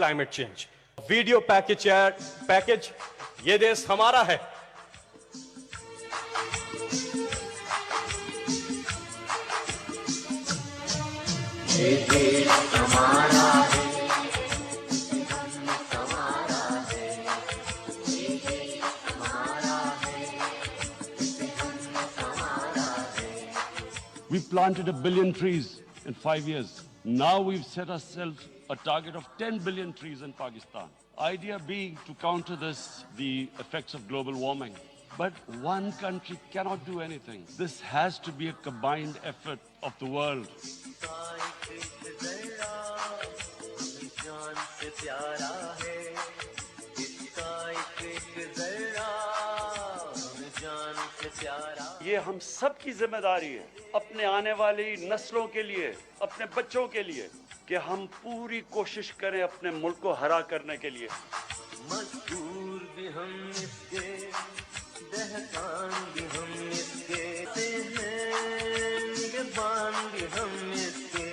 climate change. Video package, ये देश हमारा है. ये देश हमारा है. We planted 1 billion trees in 5 years. Now we've set ourselves a target of 10 billion trees in Pakistan. Idea being to counter this, the effects of global warming. But one country cannot do anything. This has to be a combined effort of the world. ये हम सब की जिम्मेदारी है, अपने आने वाली नस्लों के लिए, अपने बच्चों के लिए, कि हम पूरी कोशिश करें अपने मुल्क को हरा करने के लिए. मजबूर भी हम इसके, दहकान भी हम इसके, निगहबान भी हम इसके.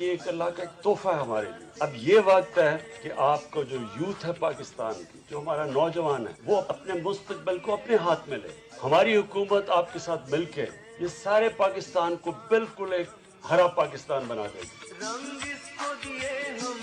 ये एक अल्लाह का एक तोहफा है हमारे लिए. अब ये वक्त है कि आपको जो यूथ है पाकिस्तान की, जो हमारा नौजवान है, वो अपने मुस्तकबिल को अपने हाथ में ले. हमारी हुकूमत आपके साथ मिलके ये सारे पाकिस्तान को बिल्कुल एक हरा पाकिस्तान बना देगी. रंग इसको दिए हम